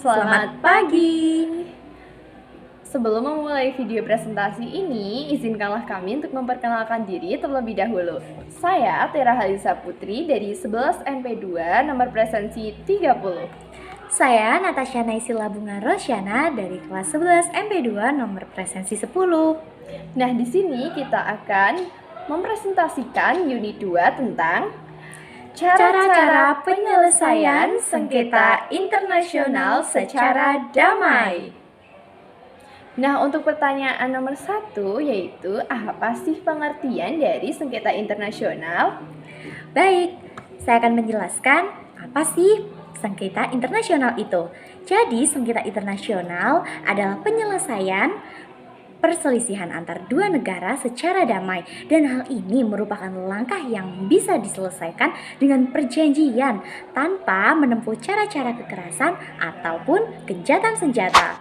Selamat pagi. Sebelum memulai video presentasi ini, izinkanlah kami untuk memperkenalkan diri terlebih dahulu. Saya Tera Halisa Putri dari 11 MP2 nomor presensi 30. Saya Natasha Naisila Bunga Rosyana dari kelas 11 MP2 nomor presensi 10. Nah, di sini kita akan mempresentasikan unit 2 tentang cara-cara penyelesaian sengketa internasional secara damai. Nah, untuk pertanyaan nomor 1 yaitu apa sih pengertian dari sengketa internasional? Baik, saya akan menjelaskan apa sih sengketa internasional itu. Jadi, sengketa internasional adalah penyelesaian perselisihan antar dua negara secara damai, dan hal ini merupakan langkah yang bisa diselesaikan dengan perjanjian tanpa menempuh cara-cara kekerasan ataupun gencatan senjata.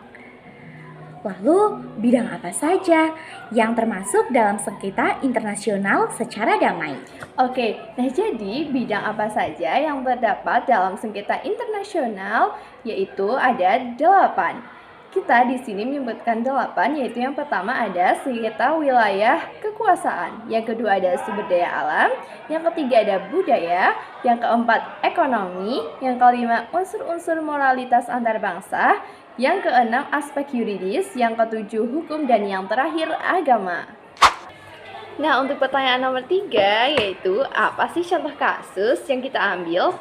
Lalu, bidang apa saja yang termasuk dalam sengketa internasional secara damai? Oke, nah jadi bidang apa saja yang terdapat dalam sengketa internasional yaitu ada 8. Kita di sini menyebutkan 8, yaitu yang pertama ada sengketa wilayah kekuasaan, yang kedua ada sumber daya alam, yang ketiga ada budaya, yang keempat ekonomi, yang kelima unsur-unsur moralitas antar bangsa, yang keenam aspek yuridis, yang ketujuh hukum, dan yang terakhir agama. Nah, untuk pertanyaan nomor 3 yaitu apa sih contoh kasus yang kita ambil?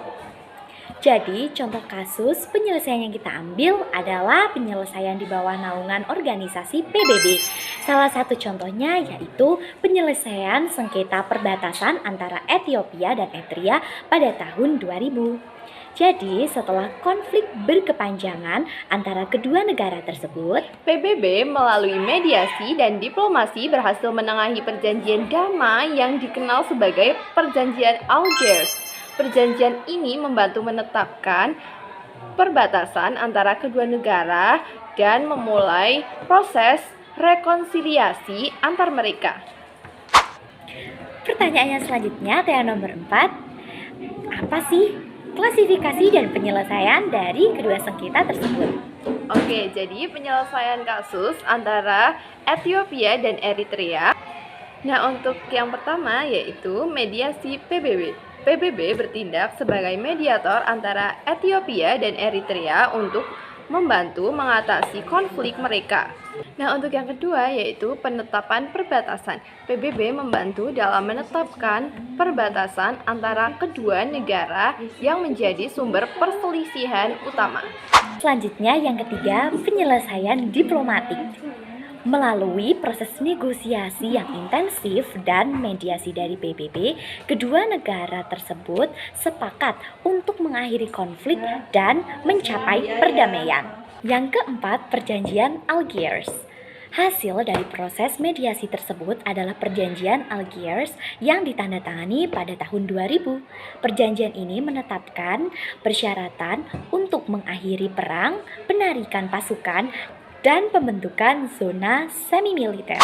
Jadi, contoh kasus penyelesaian yang kita ambil adalah penyelesaian di bawah naungan organisasi PBB. Salah satu contohnya yaitu penyelesaian sengketa perbatasan antara Ethiopia dan Eritrea pada tahun 2000. Jadi, setelah konflik berkepanjangan antara kedua negara tersebut, PBB melalui mediasi dan diplomasi berhasil menengahi perjanjian damai yang dikenal sebagai Perjanjian Algiers. Perjanjian ini membantu menetapkan perbatasan antara kedua negara dan memulai proses rekonsiliasi antar mereka. Pertanyaannya selanjutnya, tema nomor 4. Apa sih klasifikasi dan penyelesaian dari kedua sengketa tersebut? Oke, jadi penyelesaian kasus antara Ethiopia dan Eritrea. Nah, untuk yang pertama yaitu mediasi PBB. PBB bertindak sebagai mediator antara Ethiopia dan Eritrea untuk membantu mengatasi konflik mereka. Nah, untuk yang kedua yaitu penetapan perbatasan. PBB membantu dalam menetapkan perbatasan antara kedua negara yang menjadi sumber perselisihan utama. Selanjutnya yang ketiga, penyelesaian diplomatik. Melalui proses negosiasi yang intensif dan mediasi dari PBB, kedua negara tersebut sepakat untuk mengakhiri konflik dan mencapai perdamaian. Yang keempat, perjanjian Algiers. Hasil dari proses mediasi tersebut adalah perjanjian Algiers yang ditandatangani pada tahun 2000. Perjanjian ini menetapkan persyaratan untuk mengakhiri perang, penarikan pasukan, dan pembentukan zona semi-militer.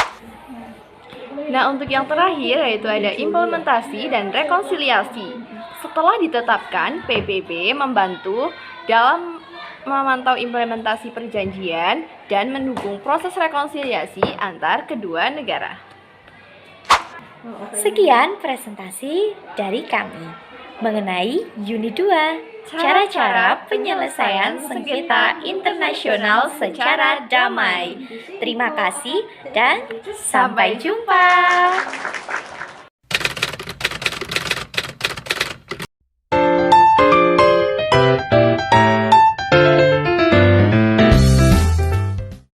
Nah, untuk yang terakhir yaitu ada implementasi dan rekonsiliasi. Setelah ditetapkan, PBB membantu dalam memantau implementasi perjanjian dan mendukung proses rekonsiliasi antar kedua negara. Sekian presentasi dari kami mengenai unit 2. Cara-cara penyelesaian sengketa internasional secara damai. Terima kasih dan sampai jumpa.